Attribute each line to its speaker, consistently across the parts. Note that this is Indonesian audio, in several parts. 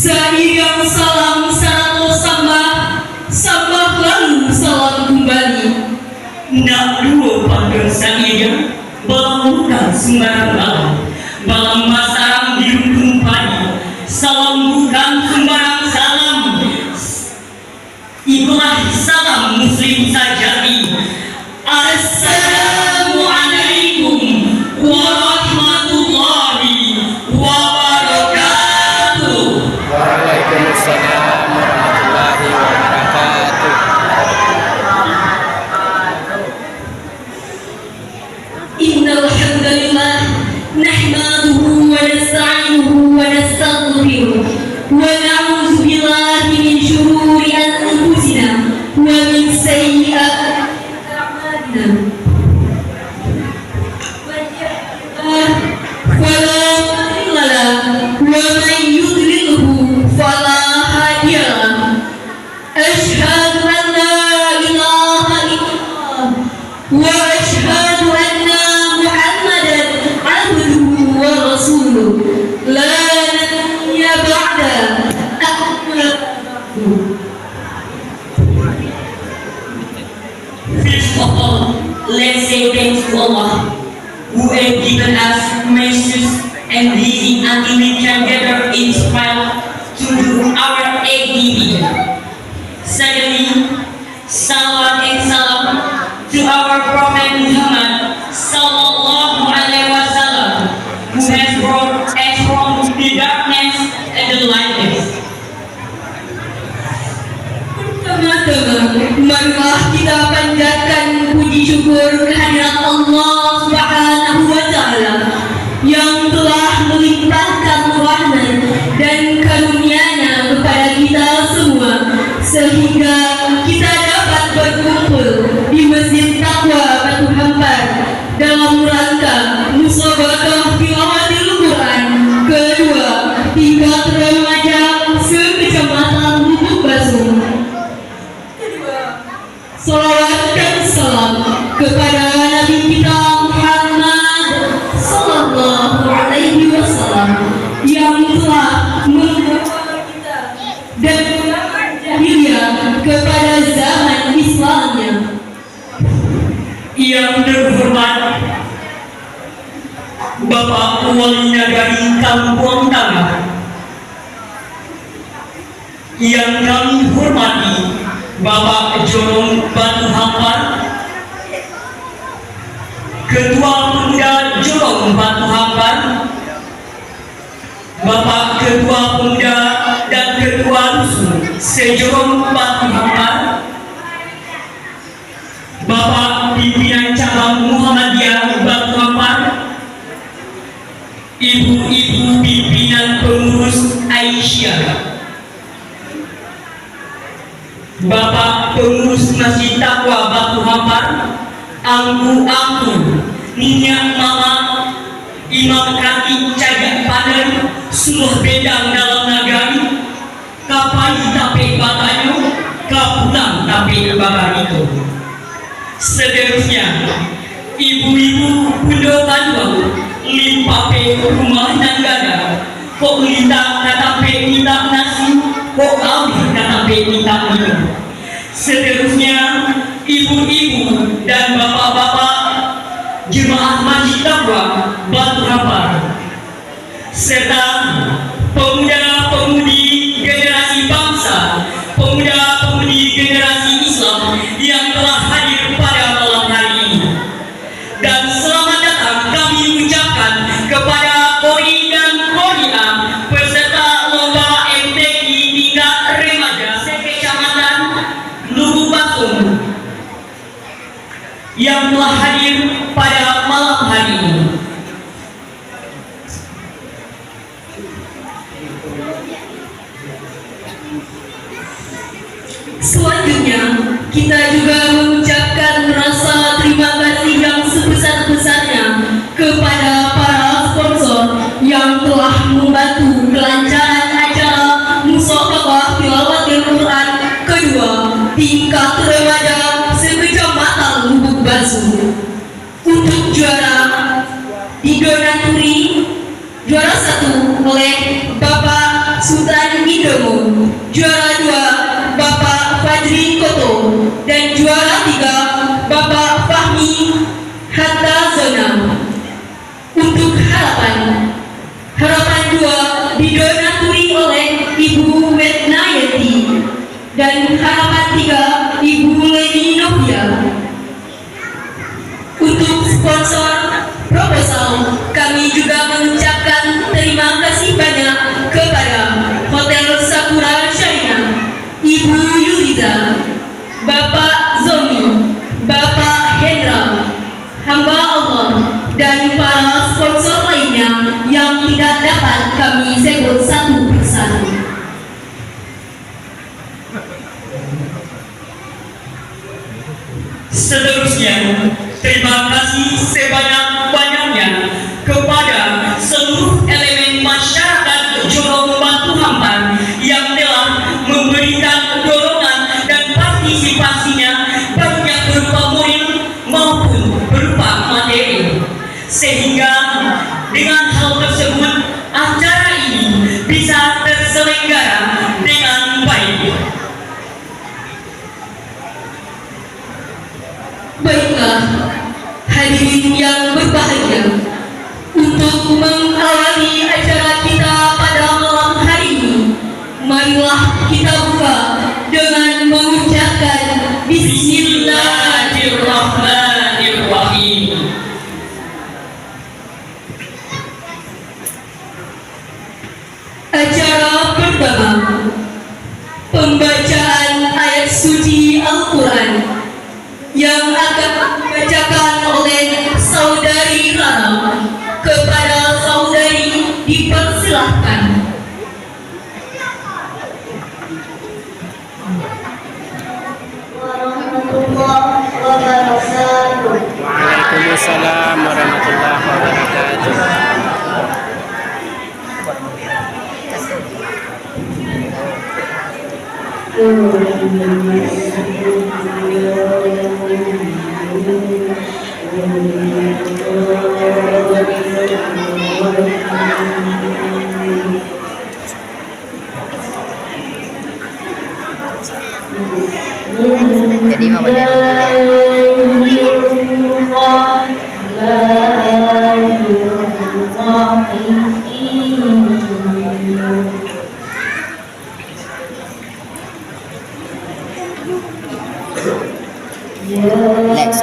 Speaker 1: Seiring salam satu sambah, sambah lalu salam kembali. Nak dua panggung seiring, balang bukan sembarang balang, balang masarang dirundung padi. Salam bukan sembarang salam, itulah salam muslim sajati. Assalamualaikum warahmatullahi wabarakatuh.
Speaker 2: Waalaikumsalam warahmatullahi wabarakatuh.
Speaker 1: Innal hamdalillah nahmaduhu wa nasta'inuhu wa nastaghfiruh wa na'udzu billahi min shururi anfusina wa min sayyi'ati a'malina. Fala mudilla lahu wa man yudlilhu fala hadiya lahu. Asyhadu an la ilaha illallah wa asyhadu anna Muhammadan abduhu wa rasuluh. La nabiyya ba'da. First of all, let's say thanks to Allah who have given us messages and reason until we can gather inspired to do our activity. Secondly, salawat and salam to our Prophet Muhammad sallallahu alaihi wasallam who has brought us from the darkness and the lightness. Teman-teman, marilah kita panjatkan puji syukur kehadirat Allah Subhanahu wa Ta'ala yang telah melimpahkan rahmat dan karunia-Nya kepada kita semua sehingga kita dapat berkumpul di Masjid Taqwa Batu Hampar dalam rangka musabaqah tilawatil Quran kedua tingkat remaja se-Kecamatan Lubuk Basung. Salawat dan salam kepada Nabi kita Muhammad sallallahu alaihi wasallam yang telah membawa kita dan jahiliyah kepada zaman Islamnya. Yang terhormat Bapak Wali Nagari Kampung Tengah, yang kami hormati Bapak Jorong Batu Hampar, Ketua Pemuda Jorong Batu Hampar, Bapak Ketua Pemuda dan Ketua Dusun Sejorong Batu Hampar, Bapak Pimpinan Cabang Muhammadiyah Batu Hampar, Ibu-ibu pimpinan pengurus Aisyah, Bapak pengurus Masjid Taqwa Batu Hampar, angku-angku, minyak mama, imam kaki cagak panen, suluh bedang dalam nagari, kapai tapi batanyo, kapulang tapi babar itu. Seterusnya, ibu-ibu pundo Bandung, limpape rumah nanggada, kok minta katape minta nasi, kok awih katape minta minum. Seterusnya, ibu-ibu dan bapak-bapak jemaah Masjid Taqwa Batu Hampar, serta pemuda-pemudi generasi bangsa, pemuda-pemudi generasi Islam yang telah hadir pada malam hari ini. Dan selamat datang kami ucapkan kepada Kori dan Koria peserta lomba MTQ tingkat remaja se-Kecamatan Lubuk Basung yang telah hadir pada malam hari ini. Selanjutnya, kita juga mengucapkan rasa terima kasih yang sebesar-besarnya kepada para sponsor yang telah membantu kelancaran acara musabaqah tilawatil Quran kedua tingkat remaja se-Kecamatan Lubuk Basung. Untuk juara didonaturi juara 1 oleh Bapak Sultan Idomo, juara 2 Bapak Fajri Koto, dan juara 3 Bapak Fahmi Hatta Zona. Untuk harapan 2 didonaturi oleh Ibu Wetnayeti, dan harapan 3 Ibu Leni Novia. Untuk sponsor proposal, kami juga mengucapkan terima kasih banyak kepada Hotel Sakura China, Ibu Yuliza, Bapak Zomi, Bapak Hendra, hamba Allah, dan para sponsor lainnya yang tidak dapat kami sebut satu persatu. Seterusnya, terima kasih sebanyak-banyaknya kepada seluruh elemen masyarakat Jolo Batu Hampan yang telah memberikan dorongan dan partisipasinya, baik berupa moral maupun berupa materi, sehingga dengan hal tersebut acara ini bisa terselenggara dengan baik. Baiklah, hadirin yang berbahagia, untuk mengawali acara kita pada malam hari ini, marilah kita buka dengan mengucapkan Bismillahirrahmanirrahim. Acara pertama, pembacaan ayat suci Al-Quran yang akan dibacakan oleh Saudari Rara. Kepada saudari dipersilahkan.
Speaker 3: Warahmatullahi wabarakatuh.
Speaker 2: Waalaikumsalam warahmatullahi wabarakatuh.
Speaker 3: Jadi mau next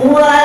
Speaker 3: Wa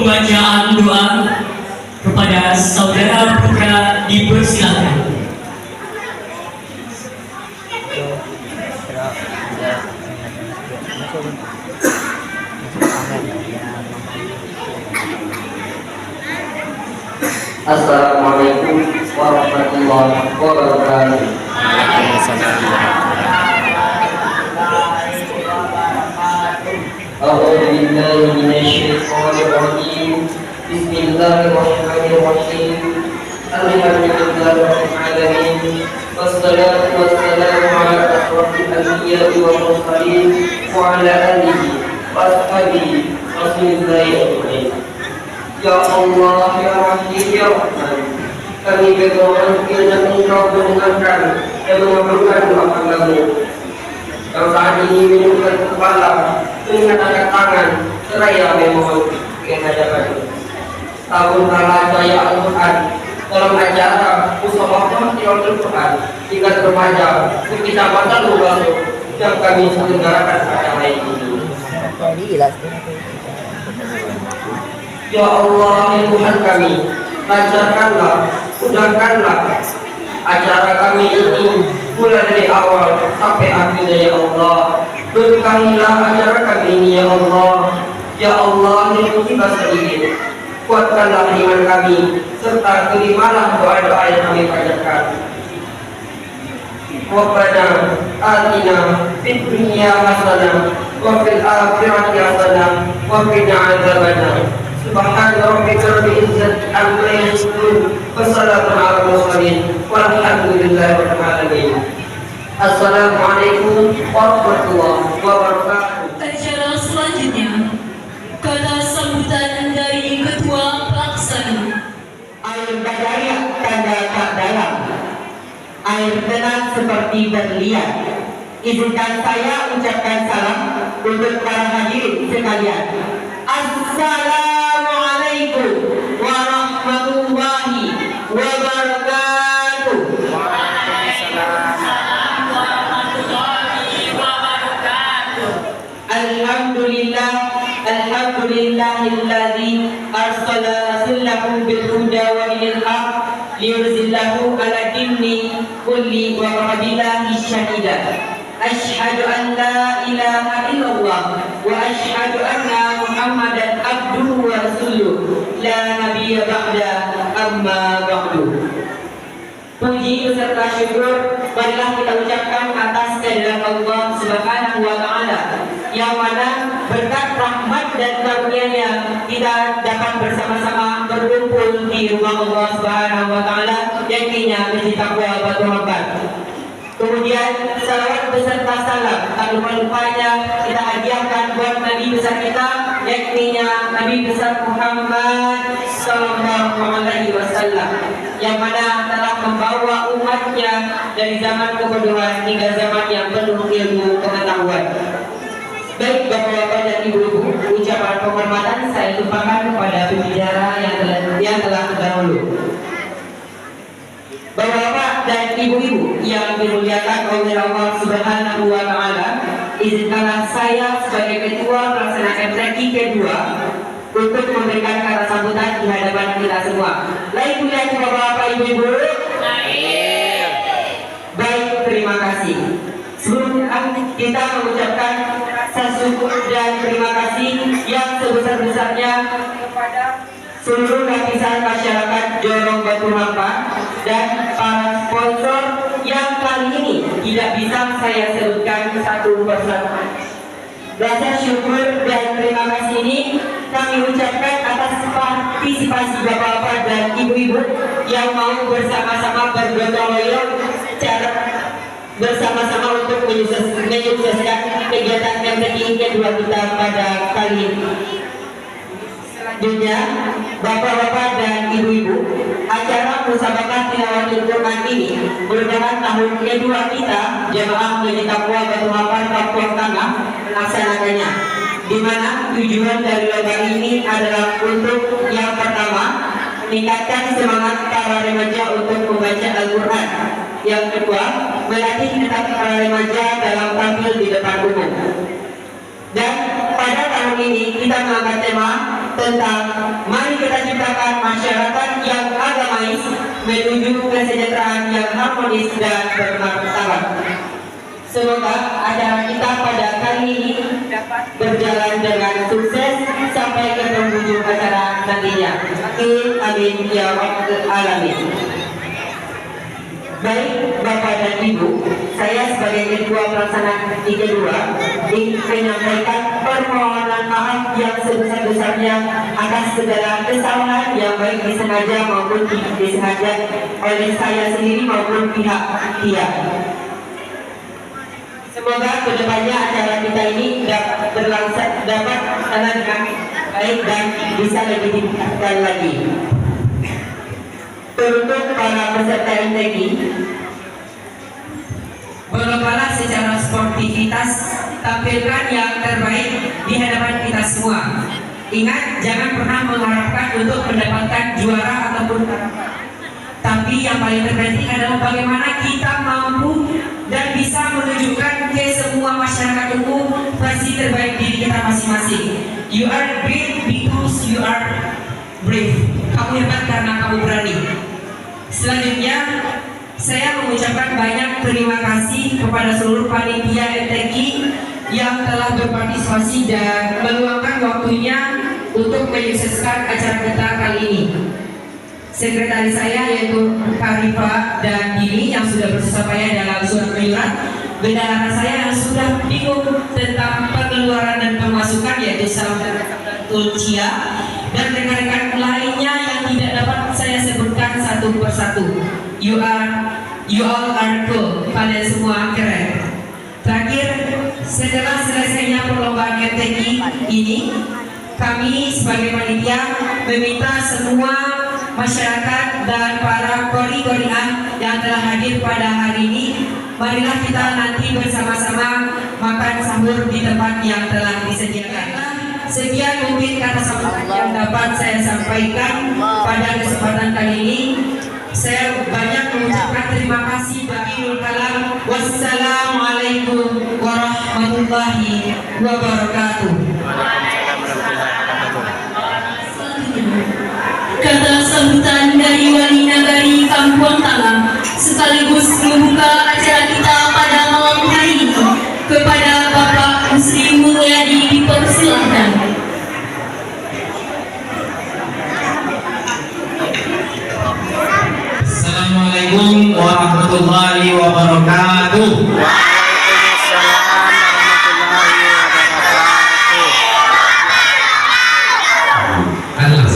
Speaker 1: pembacaan doa kepada saudara putra dipersilakan.
Speaker 4: Assalamualaikum warahmatullahi wabarakatuh.
Speaker 2: Waalaikumsalam.
Speaker 4: A'udzu billahi minasyaitonir rajim. Bismillahirrahmanirrahim. Alhamdulillahirabbil alamin. Wassalatu wassalamu ala asyrofil anbiya'i wal mursalin wa ala alihi wa ashabihi rasulillahi ajmain. Ya Allah, ya Rahim, ya Rahman, kami berdoa kiranya Engkau mendengarkan dan mengabulkan doa kami. Yang saat ini menunjukkan kepala, mengangkat tangan, seraya memohon kehadiran. Tahun kala jaya Al-Quran dalam acara Musabaqah Tilawah Quran tingkat remaja Kecamatan Lubang yang kami selenggarakan pada hari ini. Ya Allah, ya Tuhan kami, lancarkanlah, mudahkanlah acara kami ini mulai dari awal sampai akhirnya ya Allah. Berkahilah acara kami ini ya Allah. Ya Allah, yang kita sedikit, kuatkanlah iman kami serta terimalah doa-doa yang kami panjatkan. Rabbana atina fid dunya hasanah wa fil akhirati hasanah wa qina adzabannar. Subhana rabbika rabbil izzati amma yasifun wa salamun alal mursalin walhamdulillahi rabbil alamin. Assalamualaikum warahmatullahi wabarakatuh.
Speaker 1: Acara selanjutnya kata sambutan dari Ketua Pelaksana.
Speaker 5: Air badaya tanda tak dalam, air tenang seperti berlian. Izinkan saya ucapkan salam untuk para hadirin sekalian. Assalamualaikum warahmatullahi wabarakatuh. Alhamdulillahilladzi arsala rasulahu bil huda wa dinil haq liyursillahu ala dini kulli wa qabilahi syahida. Asyhadu an la ilaha illallah wa asyhadu anna Muhammadan abduhu wa rasuluh la nabiyya ba'da amma ba'du. Puji beserta syukur marilah kita ucapkan atas kehadirat Allah Subhanahu wa taala yang mana berkat rahmat dan karunia-Nya kita dapat bersama-sama berkumpul di rumah Allah Subhanahu wa taala yang kini menjadi takwa batu rahmat. Kemudian salawat beserta salam tak lupa-lupanya kita hadiahkan buat Nabi besar kita yakni Nabi besar Muhammad sallallahu alaihi wasallam yang mana telah membawa umatnya dari zaman kebodohan hingga zaman yang penuh ilmu pengetahuan. Baik Bapak-bapak dan Ibu-ibu, ucapan penghormatan saya tumpahkan kepada pembicara yang telah terdahulu. Bapak-bapak dan Ibu-ibu yang dimuliakan oleh Allah Subhanahu wa taala, izinkanlah saya sebagai ketua pelaksana MTQ kedua untuk memberikan kata sambutan di hadapan kita semua. Baik Bapak-bapak Ibu-ibu. Baik, terima kasih. Sebelum kita mengucapkan rasa syukur dan terima kasih yang sebesar-besarnya kepada seluruh lapisan masyarakat Jorong Batu Hampa dan para sponsor yang kali ini tidak bisa saya sebutkan satu persatu. Rasa syukur dan terima kasih ini kami ucapkan atas partisipasi bapak-bapak dan ibu-ibu yang mau bersama-sama bergotong royong secara bersama-sama untuk menyukseskan kegiatan MTQ kedua kita pada kali ini. Selanjutnya, bapak-bapak dan ibu-ibu, acara Musabaqah Tilawatul Quran ini merupakan tahun kedua kita Jamaah Masjid Taqwa Batu Hapan Papua Tengah melaksanakannya, di mana tujuan dari lomba ini adalah untuk yang pertama meningkatkan semangat para remaja untuk membaca Al-Quran. Yang kedua, melatih minat para remaja dalam tampil di depan umum. Dan pada tahun ini kita mengangkat tema tentang menciptakan masyarakat yang agamais menuju kesejahteraan yang harmonis dan bermartabat. Semoga acara kita pada kali ini dapat berjalan dengan sukses sampai ke penghujung acara nantinya. Amin, amin, ya rabbal alamin. Baik Bapak dan Ibu, saya sebagai Ketua Pelaksana Liga 2 ingin menyampaikan permohonan maaf yang sebesar-besarnya atas segala kesalahan yang baik disengaja maupun tidak disengaja oleh saya sendiri maupun pihak dia. Semoga kedepannya acara kita ini dapat berlangsung dengan baik dan bisa lebih ditingkatkan lagi. Untuk para peserta MTQ, berlombalah secara sportivitas, tampilkan yang terbaik di hadapan kita semua. Ingat, jangan pernah mengharapkan untuk mendapatkan juara ataupun tapi yang paling terpenting adalah bagaimana kita mampu dan bisa menunjukkan ke semua masyarakat umum versi terbaik diri kita masing-masing. You are great because you are brave. Kamu hebat karena kamu berani. Selanjutnya, saya mengucapkan banyak terima kasih kepada seluruh panitia MTQ yang telah berpartisipasi dan meluangkan waktunya untuk menyukseskan acara kita kali ini. Sekretaris saya yaitu Kak Rifa dan Dini yang sudah bersusah payah dalam surat menyurat, bendahara saya yang sudah bingung tentang pengeluaran dan pemasukan yaitu Salam dan Tulcia, dan rekan-rekan lainnya yang tidak dapat saya sebutkan satu persatu. You all are cool. Kalian semua keren. Terakhir, setelah selesainya perlombaan MTQ ini, kami sebagai panitia meminta semua masyarakat dan para kori-korian yang telah hadir pada hari ini, marilah kita nanti bersama-sama makan sahur di tempat yang telah disediakan. Sekian mungkin kata sambutan yang dapat saya sampaikan pada kesempatan kali ini. Saya banyak mengucapkan terima kasih bagi Kalam. Wassalamualaikum warahmatullahi wabarakatuh.
Speaker 1: Kata sambutan dari wali nagari Kampung Tangga sekaligus membuka acara kita pada malam hari ini. Kepada Bapak Musri Mulyadi dipersilahkan.
Speaker 6: Assalamualaikum warahmatullahi wabarakatuh.
Speaker 2: Waalaikumsalam warahmatullahi wabarakatuh.
Speaker 6: Allah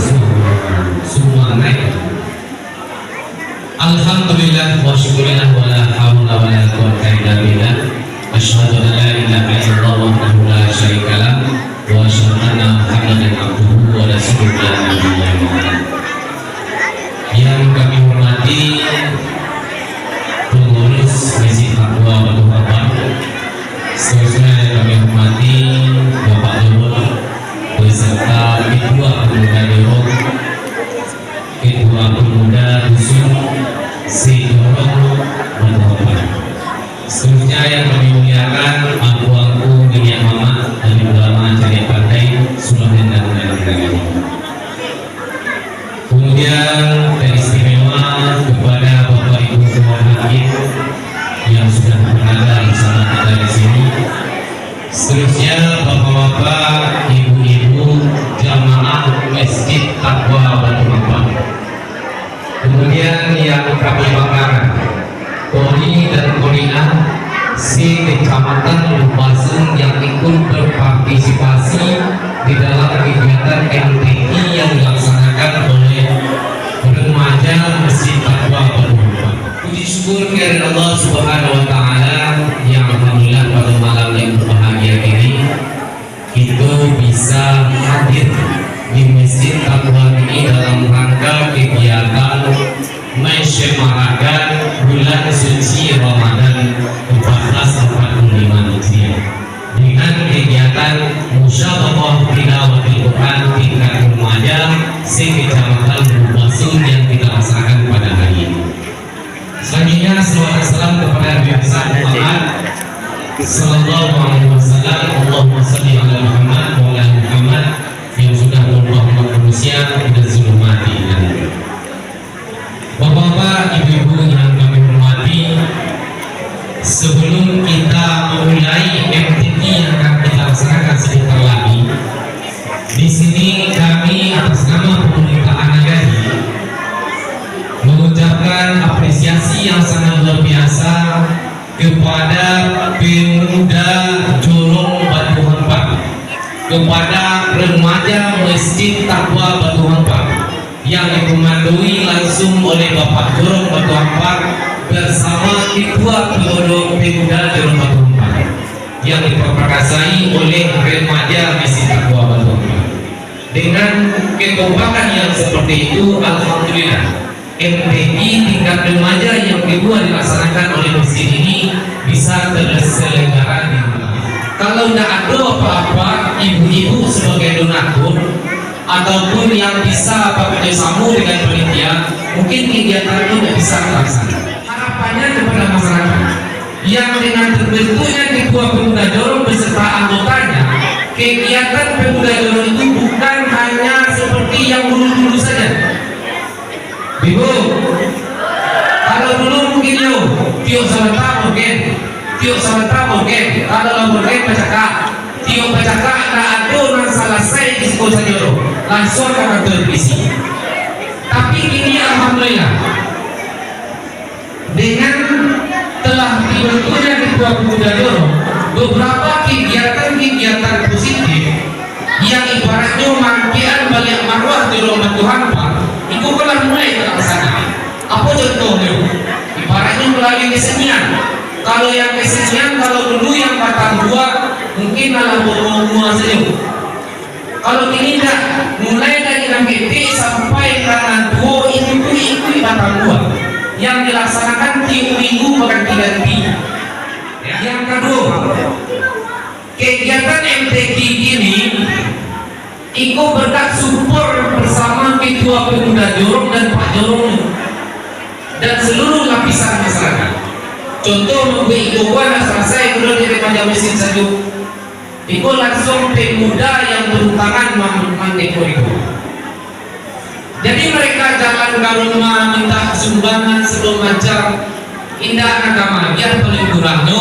Speaker 6: semua naik. Alhamdulillah wa syukurillah wa la hawla wa la quwwata illa billah. Asyhadu an la ilaha illallah wahdahu la syarika lah wa asyhadu anna Muhammadan abduhu wa rasuluhu. Yang kami hormati pengurus Masjid Taqwa Batu Habar, seterusnya yang kami hormati Bapak Lurah beserta Ketua Pemuda Dewok, Ketua Pemuda Dusun Sidorong Batu Habar. Seterusnya yang kami muliakan aku Minyak Mama dari ulama Cari Pantai Sulahen dan lain-lain. Kemudian teristimewa kepada Bapak Ibu Ketua Hakim yang sudah berada bersama kita di sini. Seterusnya Bapak-bapak, Ibu-ibu jamaah Masjid Taqwa Batu Habar. Kemudian yang kami banggakan, Kori dan Koriah si Kecamatan Lubaseng yang ikut berpartisipasi di dalam kegiatan MTQ yang dilaksanakan oleh remaja Masjid Taqwa Batu Habar. Puji syukur kepada Allah Subhanahu wa taala yang alhamdulillah pada malam yang berbahagia ini kita bisa hadir di Masjid Taqwa ini dalam rangka kegiatan menyemarakan bulan suci Ramadan 1445 Hijriah dengan kegiatan musyabaqah tilawatil Quran tingkat remaja se-Kecamatan Lubaseng yang kita laksanakan pada hari ini. Selanjutnya salawat dan salam kepada Nabi besar Muhammad sallallahu alaihi wasallam. Allahumma shalli ala Muhammad wa ala Muhammad yang sudah berubah manusia dan seluruh mati. kepada pemuda Jorong Batu Hampa, kepada remaja Masjid Taqwa Batu Hampa yang dikomandoi langsung oleh Bapak Jorong Batu Hampa bersama Ketua Pemuda Jorong Batu Hampa yang diperkasai oleh remaja Masjid Taqwa Batu Hampa. Dengan kekompakan yang seperti itu, alhamdulillah MTQ tingkat remaja yang kedua dilaksanakan oleh masjid ini bisa terselenggara di rumah. Kalau tidak ada apa-apa, ibu-ibu sebagai donatur ataupun yang bisa bekerjasama dengan panitia, mungkin kegiatan itu tidak bisa terlaksana. Harapannya kepada masyarakat yang dengan terbentuknya Ketua Pemuda Jorong beserta anggotanya, kegiatan Pemuda Jorong itu bukan hanya seperti yang dulu-dulu saja. Ibu, kalau dulu mungkin tiup sebentar mungkin, kalau mungkin pecakak, tiup pecakak tak ada yang selesai di sekolah saja, langsung akan terisi. Tapi ini alhamdulillah, dengan telah dibentuknya Ketua Pemuda Jorong, beberapa kegiatan positif yang ibaratnya mangkian balik marwah Jorong Batu Hampa itu telah mulai terlaksana. Apa contohnya? Ibaratnya melalui kesenian. Kalau yang kesenian, kalau dulu yang batang dua mungkin malah semua saja. Kalau ini tidak, mulai dari MGT sampai kanan dua itu batang dua yang dilaksanakan tiap minggu berganti-ganti. Yang kedua, kegiatan MTQ ini ikut berkat support bersama Ketua Pemuda Jorong dan Pak Jorong dan seluruh lapisan masyarakat. Contoh memberi ikuan selesai kemudian dari remaja mesin saja, ikut langsung pemuda yang beruntangan mendekor itu. Jadi mereka jalan ke rumah minta sumbangan sebelum macam indah agama biar paling kurangnya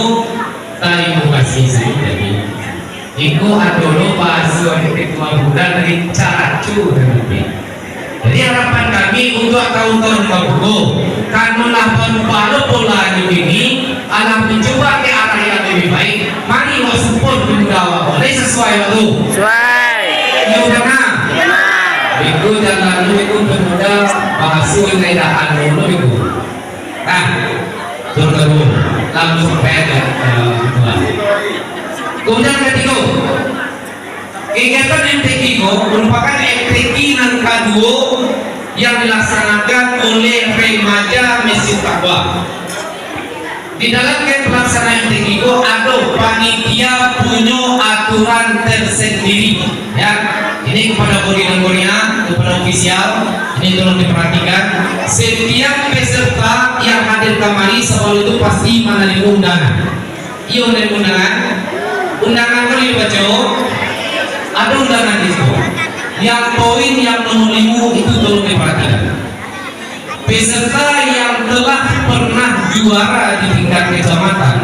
Speaker 6: terima kasih saya. Iku adolo bahasa Ketua Pemuda dari cacu. Jadi harapan kami untuk tahun-tahun baru, kanulah palu pola ini, alam mencoba ke arah yang lebih baik. Mari mau support pemuda boleh sesuai waktu.
Speaker 2: Sesuai.
Speaker 6: Ya udah itu jangan lu itu pemuda bahasa kaidahan dulu itu. Nah, turun langsung pede. Kemudian ketiga, kegiatan MTQ merupakan MTQ yang kedua yang dilaksanakan oleh remaja Masjid Taqwa. Di dalam pelaksanaan MTQ ada panitia punya aturan tersendiri. Ya, ini kepada Polri dan Korea, kepada ofisial, ini tolong diperhatikan. Setiap peserta yang hadir kemari sebelum itu pasti menerima undangan. Iya menerima undangan. Undangan kalau dibaca ada undangan di situ. Yang poin yang nomor 5 itu tolong diperhatikan. Peserta yang telah pernah juara di tingkat kecamatan,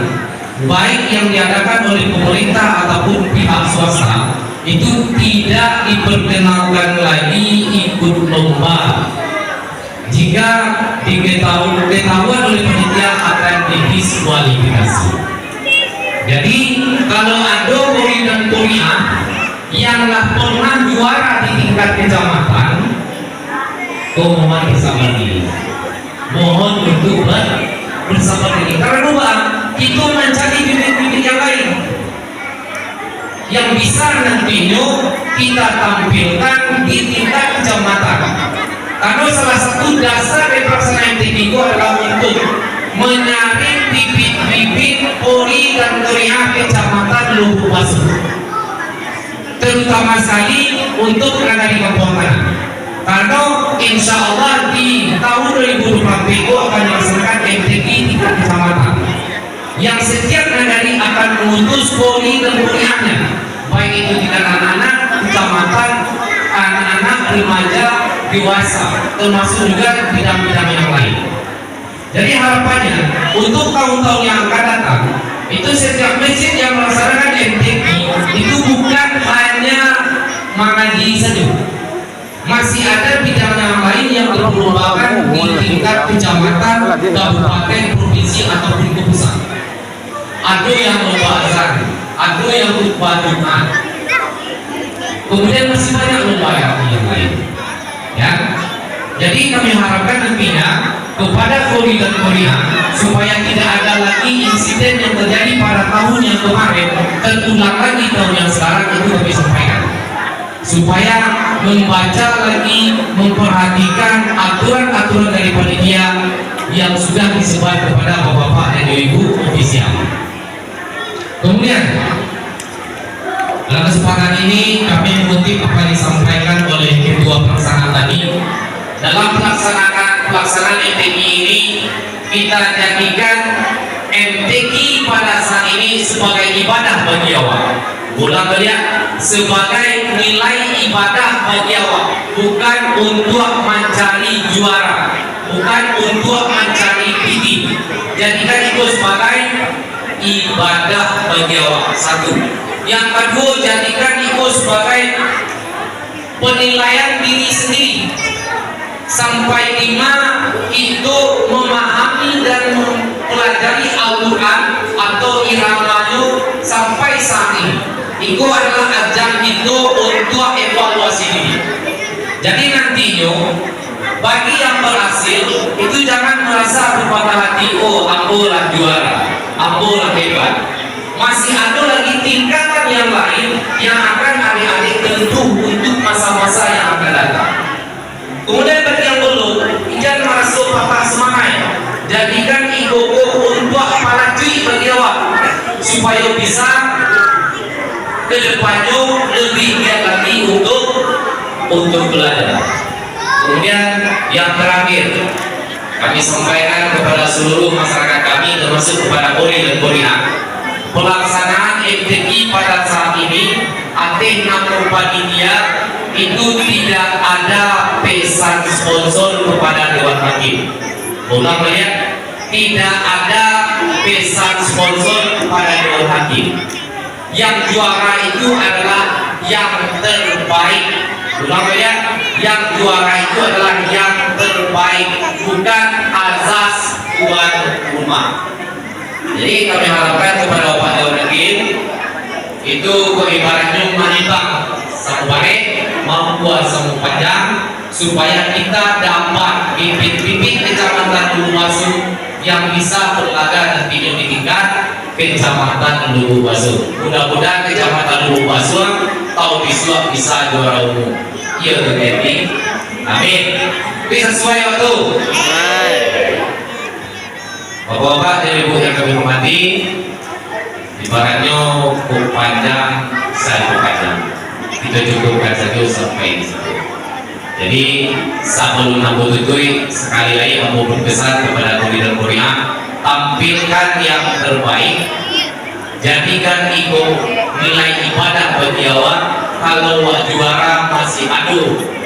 Speaker 6: baik yang diadakan oleh pemerintah ataupun pihak swasta, itu tidak diperkenalkan lagi ikut lomba. Jika diketahuan oleh panitia akan didiskualifikasi. Jadi kalau ada murid dan kuliah yang pernah juara di tingkat kecamatan, mohon bersabar diri. Mohon untuk bersabar diri. Karena itu mencari bibit-bibit yang lain yang bisa nantinya kita tampilkan di tingkat kecamatan. Karena salah satu dasar dari pelaksanaan MTQ itu adalah untuk menyaring bibit-bibit Polri dan Korea kecamatan Lubuk Basuh, terutama sekali untuk Nagari Kabupaten. Karena insya Allah di tahun 2020 akan dilaksanakan MTQ tingkat kecamatan yang setiap nagari akan mengutus Polri dan Koreanya, baik itu tingkat anak-anak, kecamatan, anak-anak, remaja, dewasa, termasuk juga bidang-bidang yang lain. Jadi harapannya untuk tahun-tahun yang akan datang itu setiap masjid yang melaksanakan MTQ itu bukan hanya mengaji saja, masih ada bidang yang lain yang diperlombakan di tingkat kecamatan, kabupaten, provinsi ataupun pusat. ada yang lomba azan, ada yang lomba Jumat. Kemudian masih banyak lomba yang lain. Ya. Jadi kami harapkan nantinya kepada Kori dan Korea supaya tidak ada lagi insiden yang terjadi pada tahun yang kemarin terulang lagi tahun yang sekarang, itu kami sampaikan. Supaya membaca lagi, memperhatikan aturan-aturan dari panitia yang sudah disebar kepada bapak-bapak dan ibu ofisial. Kemudian dalam kesempatan ini kami mengutip apa yang disampaikan oleh ketua pelaksana tadi. Dalam pelaksanaan MTQ ini kita jadikan MTQ pada saat ini sebagai ibadah bagi awak. Ulang beliau, sebagai nilai ibadah bagi awak, bukan untuk mencari juara, bukan untuk mencari PT. Jadikan itu sebagai ibadah bagi awak. Satu. Yang kedua, jadikan itu sebagai penilaian diri sendiri. Sampai lima itu memahami dan mempelajari Al-Quran atau iramanya sampai saat ini. Itu adalah ajang itu untuk evaluasi diri. Jadi nantinya bagi yang berhasil itu jangan merasa berpatah hati, oh ampulah juara, ampulah hebat. Masih ada lagi tingkatan yang lain yang akan adik-adik tentu untuk masa-masa yang akan datang. Kemudian bagi yang belum, jangan masuk patah semangat. Jadikan ego untuk para cuy bagi awak supaya bisa kedepannya lebih giat lagi untuk belajar. Kemudian yang terakhir, kami sampaikan kepada seluruh masyarakat kami termasuk kepada Kori dan Korea, pelaksanaan MTQ pada saat ini atas nama panitia itu tidak ada pesan sponsor kepada Dewan Hakim. Ulang balik, tidak ada pesan sponsor kepada Dewan Hakim. Yang juara itu adalah yang terbaik. Ulang balik, yang juara itu adalah yang terbaik, bukan azas tuan rumah. Jadi kami harapkan kepada Bapak Dewan Hakim itu ibaratnya menimbang sang baik membuat semua panjang supaya kita dapat bibit-bibit kecamatan Lubuk yang bisa berlaga nantinya di tingkat kecamatan Lubuk Basu. Mudah-mudahan kecamatan Lubuk Basu tahun besok bisa juara umum. Iya terjadi. Amin. Bisa sesuai waktu. Bapak-bapak dan ibu yang kami hormati, ibaratnya cukup panjang, saya panjang. Kita cukupkan saja sampai di situ. Jadi sebelum Nambututui sekali lagi mau berpesan kepada Kori dan Korea, tampilkan yang terbaik, jadikan itu nilai ibadah bagi awak. Kalau awak juara masih ada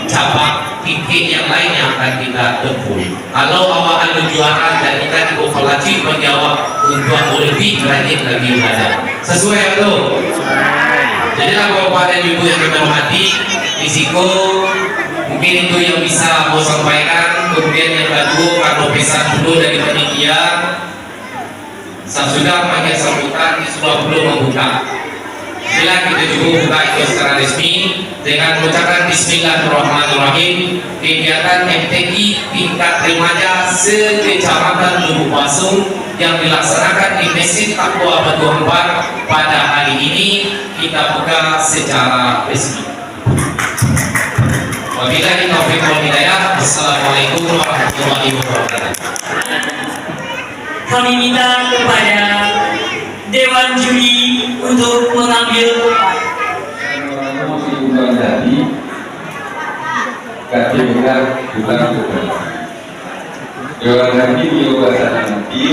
Speaker 6: cabang titik yang lain yang akan kita tempuh. Kalau awak ada juara, jadikan itu evaluasi bagi awak untuk lebih rajin lagi belajar. Sesuai itu. Jadi Bapak dan Ibu yang kita hormati, risiko mungkin itu yang bisa mau sampaikan. Kemudian yang kedua, kalau pesan dulu dari panitia, sudah pakai sambutan di sebuah belum membuka. Bila kita juga buka itu secara resmi dengan mengucapkan Bismillahirrahmanirrahim, kegiatan MTQ tingkat remaja se-Kecamatan Lubuk Basu yang dilaksanakan di Masjid Taqwa Batu Ampar pada hari ini kita buka secara resmi. Wabillahi taufiq wal hidayah. Assalamualaikum warahmatullahi wabarakatuh.
Speaker 1: Kami minta kepada Dewan Juri untuk mengambil
Speaker 7: Dewan Hakim Yoga nanti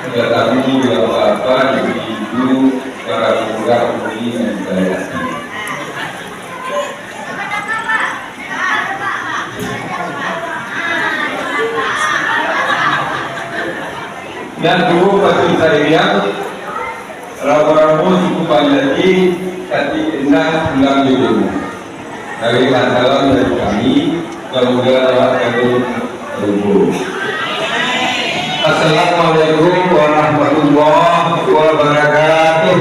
Speaker 7: tidak tahu apa-apa ibu para pemuda pemudi dan bayati. Yang dua pasal saya Rabu-rabu cukup lagi kati enam bulan dulu. Dari masalah dari kami kemudian lewat kami Assalamualaikum warahmatullahi wabarakatuh.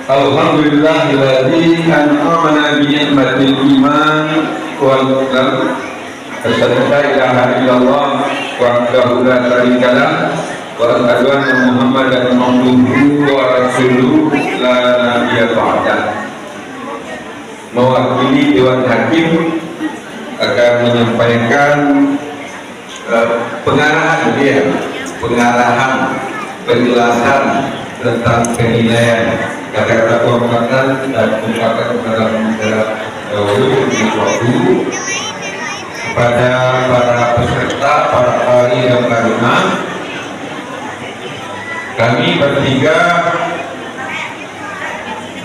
Speaker 7: Alhamdulillahilladzi an'amana bi ni'matil iman wal Islam. Asyhadu an la ilaha illallah wahdahu la syarika lah wa asyhadu anna Muhammadan abduhu wa rasuluhu la nabiyya ba'dah. Mewakili Dewan Hakim akan menyampaikan pengarahan penjelasan tentang penilaian kata-kata kehormatan dan ungkapan kepada waktu kepada para peserta, para kali dan karuna. Kami bertiga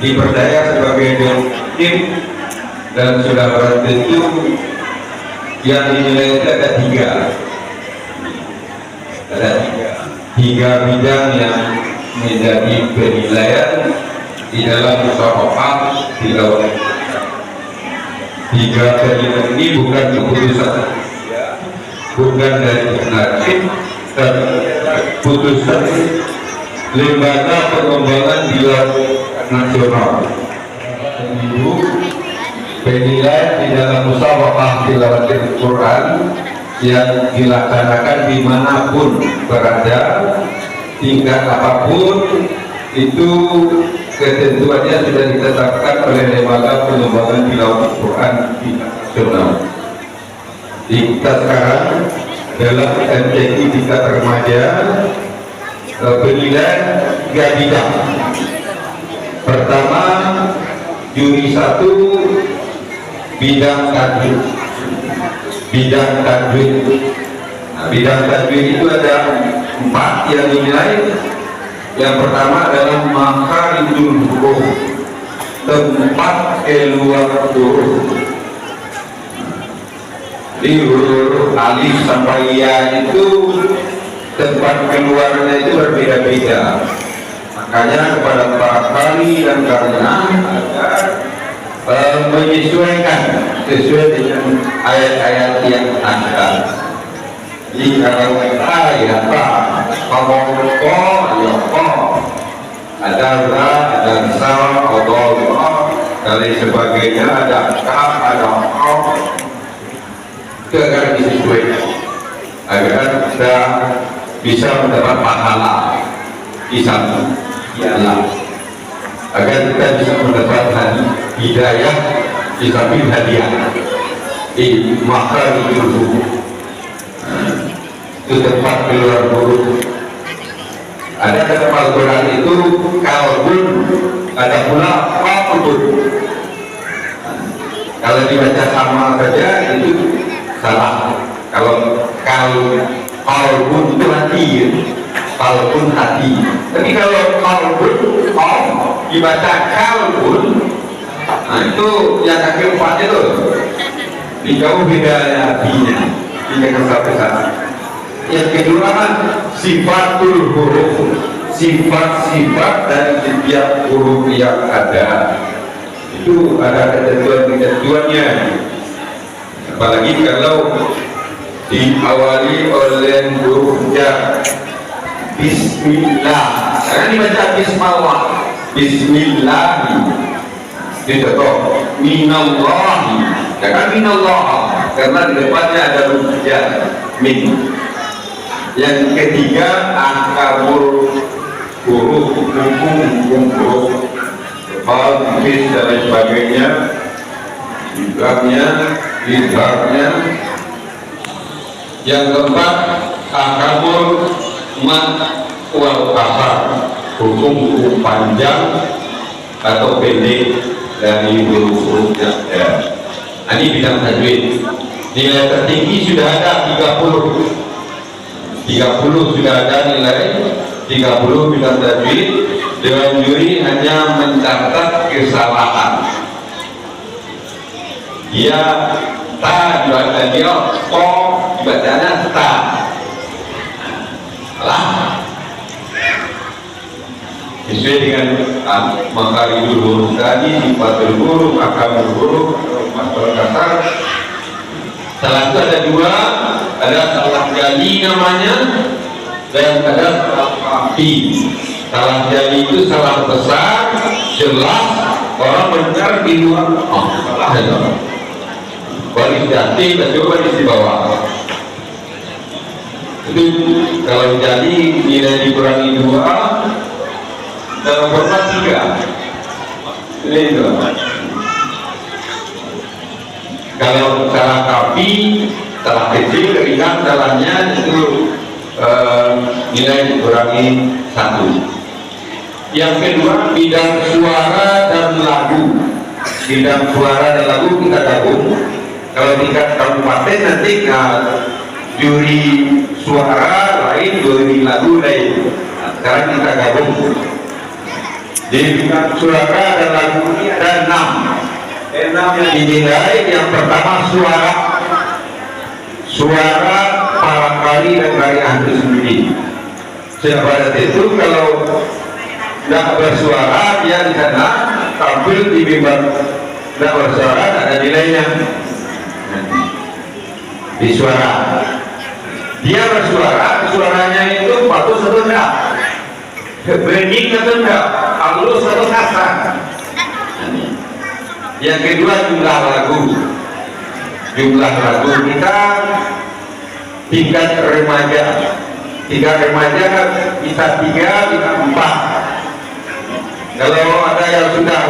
Speaker 7: dipercaya sebagai tim dan sudah bertentu yang dinilai itu ada tiga bidang yang menjadi penilaian di dalam musyawarah tilawah. Tiga penilaian ini bukan keputusan, bukan dari hakim, dan putusan lembaga pengembangan tilawah nasional. Penilaian di dalam musyawarah tilawah Al-Quran yang dilaksanakan dimanapun berada, tingkat apapun, itu ketentuannya sudah ditetapkan oleh lembaga pengembangan tilawah Al-Quran nasional. Kita sekarang dalam MTQ tingkat remaja penilaian 3 bidang. Pertama, juri 1 bidang tajwid. Bidang tajwid itu ada 4 yang dinilai. Yang pertama adalah makharijul huruf, tempat keluar huruf. Di huruf alif sampai ya itu tempat keluarnya itu berbeda-beda. Makanya kepada para kali dan karena menyesuaikan sesuai dengan ayat-ayat yang ada. Jika ayat kalau ada ra, ada sa, dan lain sebagainya, ada kaf, ada qaf, itu akan disesuaikan agar kita bisa mendapat pahala di sana, agar kita bisa mendapat hidayah di samping hadiah di makhraj huruf. Itu tempat keluar huruf. Ada dalam Al-Quran itu kalbun, ada pula qalbun. Kalau dibaca sama saja itu salah. Kalau kalbun itu hati, kalbun hati. Tapi kalau kalbun dibaca kalbun, nah itu yang kaki 4 itu jauh beda artinya, tidak kesal-kesal. Yang kedua kan sifatul huruf, sifat-sifat dari setiap huruf yang ada itu ada ketentuan-ketentuannya. Apalagi kalau diawali oleh huruf ja, bismillah, karena dibaca bismillah, bismillah itu toh minallahi, jangan minallah, karena di depannya ada huruf ja, min. Yang ketiga angkabul huruf, hukum huruf, hadis dan lain sebagainya, idraknya. Yang keempat angkabul mat wal kasar, hukum panjang atau pendek dari huruf yang ada. Ini bidang tajwid. Nilai tertinggi sudah ada 30 sudah ada nilai 30 bidang tajwid. Dewan juri hanya mencatat kesalahan. Dia ta dibaca dia ko dibacanya ta. Salah. Sesuai dengan makharijul huruf tadi, sifatul huruf, akamul huruf, masalah kasar. Salah itu ada dua, ada salah jali namanya dan ada salah kafi. Salah jali itu salah besar, jelas, orang mendengar di luar, oh salah itu. Baris jati dan coba di bawah. Itu kalau jadi nilai dikurangi 2 dalam format 3. Ini itu. Kalau salah kafi, salah kecil, ringan, salahnya itu nilai dikurangi 1. Yang kedua, bidang suara dan lagu. Bidang suara dan lagu kita gabung. Kalau tingkat kabupaten nanti juri suara lain, juri lagu lain. Sekarang kita gabung. Jadi bidang suara dan lagu ini ada 6 yang dinilai. Yang pertama suara para kali dan karya itu sendiri. Pada itu kalau tidak bersuara dia di sana tampil di mimbar tidak bersuara tidak ada nilainya. Di suara dia bersuara, suaranya itu bagus atau enggak, bening atau enggak, halus atau kasar. Yang kedua jumlah lagu kita tingkat remaja bisa 3, bisa 4. Kalau ada yang sudah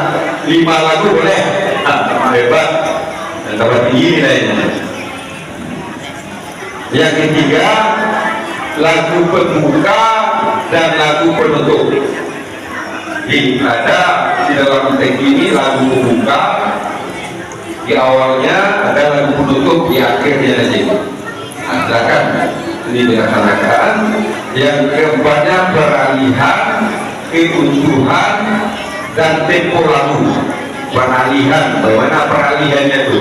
Speaker 7: 5 lagu boleh, hebat dan dapat tinggi nilainya. Yang ketiga lagu pembuka dan lagu penutup. Ada di dalam teks ini lagu pembuka di awalnya, ada lagu penutup di akhirnya saja. Silakan ini dilaksanakan. Yang keempatnya peralihan, keuntuhan dan tempo lagu. Peralihan, bagaimana peralihannya itu?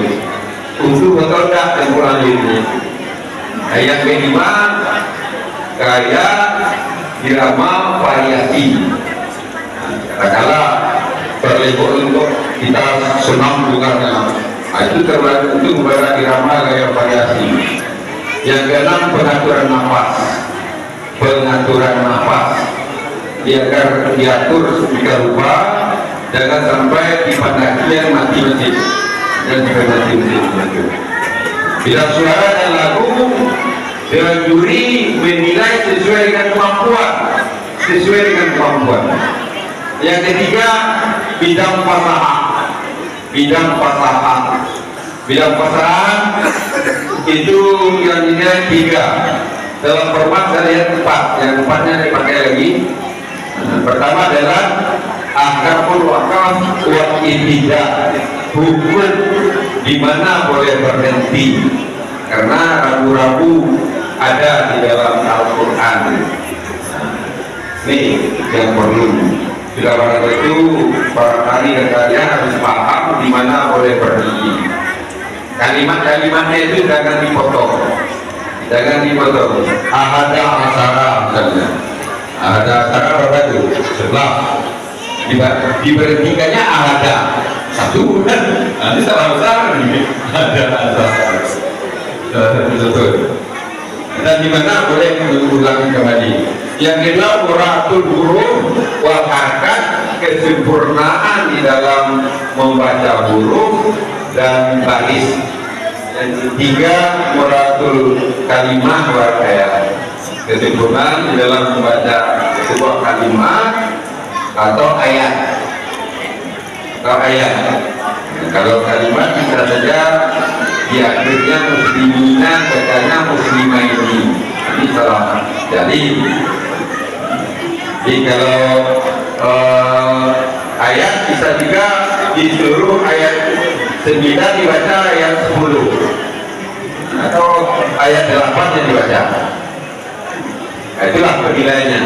Speaker 7: Untuh atau tidak tempo lagunya? Yang kelima, gaya, irama, variasi. Katakanlah berlebur-lebur kita senam dengarnya, itu tergantung kepada irama, gaya, variasi. Yang keenam, pengaturan nafas, biarkan diatur sedemikian rupa, jangan sampai di pendakian mati mesin dan juga mati mesin. Bila suara dan lagu dengan juri menilai sesuai dengan kemampuan. Yang ketiga, bidang fasahan itu yang dinilai 3. Dalam format saya lihat 4. Yang 4-nya dipakai lagi. Pertama adalah ahkamul wakaf wa ibtidah, hukum di mana boleh berhenti, karena ragu-ragu ada di dalam Al-Quran. Ini yang perlu. Bila barang itu para kali dan kalian harus paham di mana boleh berhenti. Kalimat-kalimatnya itu jangan dipotong. Ahada asara misalnya. Ahada asara berapa itu? 11. Diberhentikannya ahada 1 kan? Nanti salah besar nih. Ada asara. Betul. Dan di mana boleh mengulangi kembali. Yang kedua, muratul huruf wal harakat, kesempurnaan di dalam membaca huruf dan baris. Yang ketiga, muratul kalimah wal ayat, kesempurnaan di dalam membaca sebuah kalimat atau ayat. Kalau kalimat bisa saja di akhirnya muslimina, bacanya muslimah ini salah. Jadi kalau ayat bisa juga disuruh ayat 9 dibaca ayat 10 atau ayat 8 yang dibaca. Itulah penilaiannya.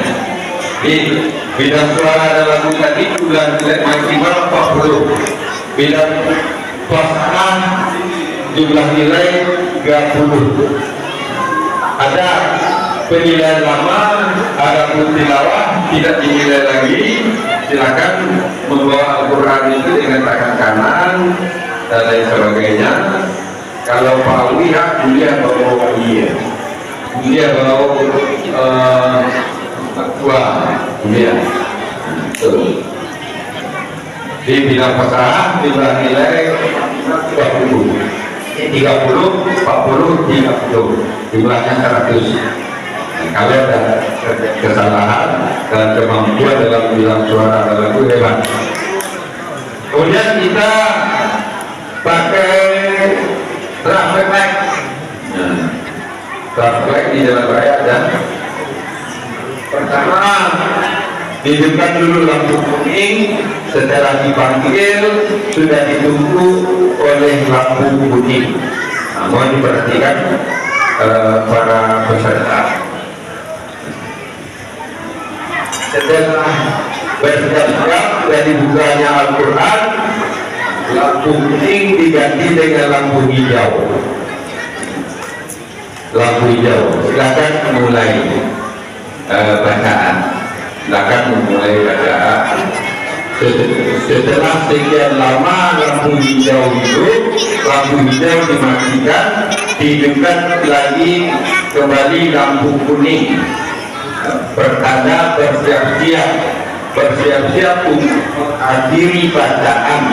Speaker 7: Di bidang suara dalam tadi bulan maksimal 40. Bidang pasangan jumlah nilai 30. Ada penilaian lama, ada pun tilawah tidak dinilai lagi. Silakan membawa Al-Quran itu dengan tangan kanan dan lain sebagainya. Kalau Pak Wira kuliah bawa kuliah bawa ketua kuliah. Di bidang pasaran nilai 30, 40, 30, jumlahnya 100. Kalau ada kesalahan dan kemampuan dalam bilang suara lagu hebat. Kemudian kita pakai traffic light. Traffic light di jalan raya dan pertama hidupkan dulu lampu kuning. Setelah dipanggil sudah ditunggu oleh lampu kuning. Mohon diperhatikan para peserta. Setelah bersiap-siap dari bukanya Al-Quran, lampu kuning diganti dengan lampu hijau. Lampu hijau, silakan mulai bacaan. Silakan memulai bacaan. Setelah sekian lama lampu hijau itu, lampu hijau dimatikan, dihidupkan lagi kembali lampu kuning. Pertanda bersiap-siap untuk mengakhiri bacaan,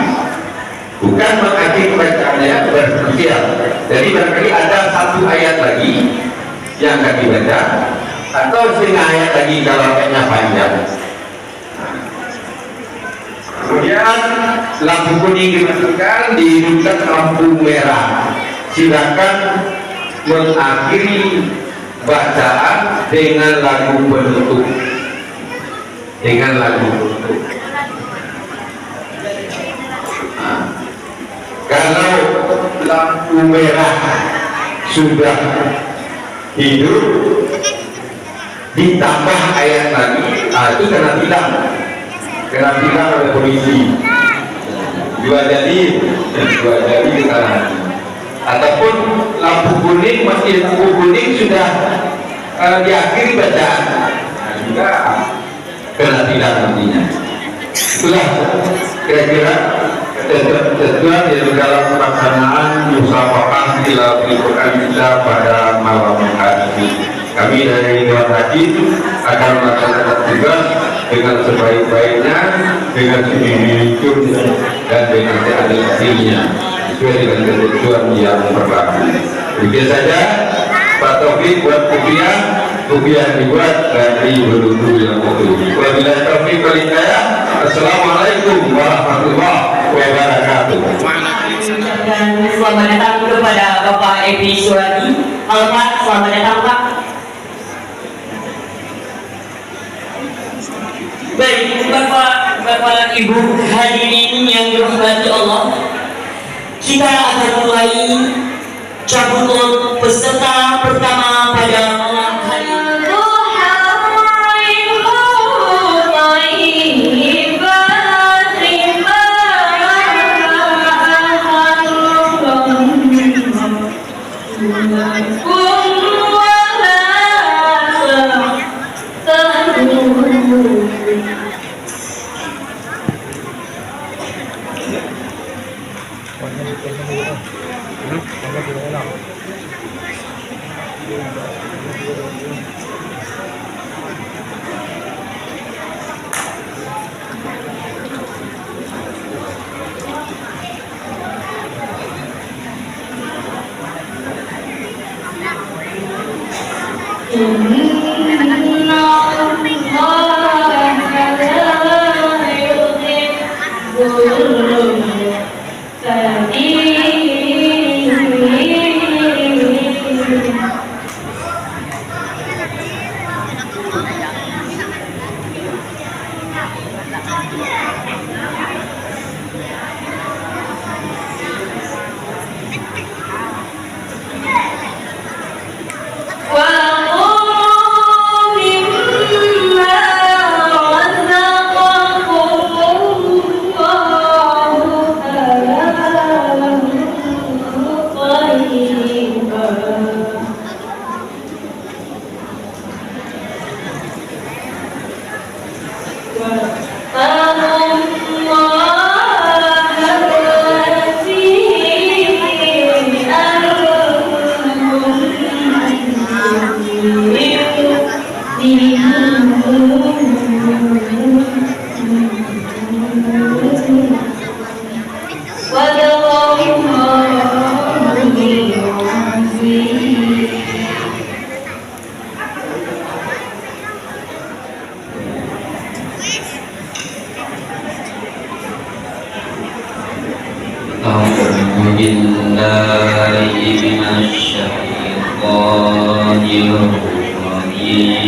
Speaker 7: bukan mengakhiri bacaan ya, bersiap. Jadi barangkali ada satu ayat lagi yang akan dibaca atau setengah ayat lagi kalau ayatnya panjang. Kemudian lampu kuning dimatikan, dihidupkan lampu merah. Silakan mengakhiri bacaan dengan lagu penutup. Kalau lampu merah sudah hidup, ditambah ayat lagi, itu kena tilang oleh polisi. Dua jari kesalahan. Ataupun lampu kuning, masih lampu kuning sudah diakhiri bacaan, juga kena tilang nantinya. Itulah kira-kira ketentuan yang dalam pelaksanaan musyawarah tilawah Quran kita pada malam hari ini. Kami dari Dewan Haji akan melaksanakan tugas dengan sebaik-baiknya, dengan sejujur dan dengan seadil-adilnya sesuai dengan ketentuan yang berlaku. Demikian saja Pak Taufik buat kopiah dibuat dari berlutu yang betul. Wabillahi taufiq wal hidayah. Assalamualaikum warahmatullahi wabarakatuh.
Speaker 1: Dan selamat datang kepada Bapak Evi Suradi. Halo Pak, selamat datang Pak. Baik, Bapak Ibu hadirin yang dirahmati Allah, kita akan mulai cabut peserta pertama pada malam hari ini.
Speaker 3: Allahumma
Speaker 4: بالله من الشيطان الرجيم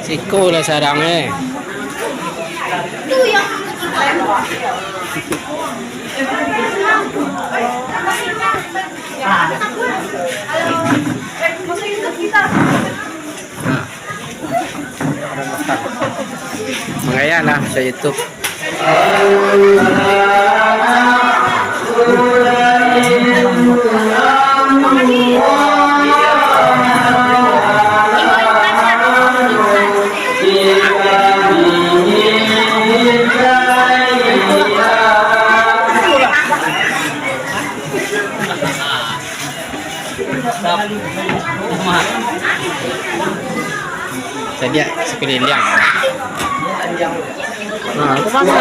Speaker 2: Siko lah sarangnya. Mengaya lah sa YouTube. Tadi sekeliling. Nah, kemana?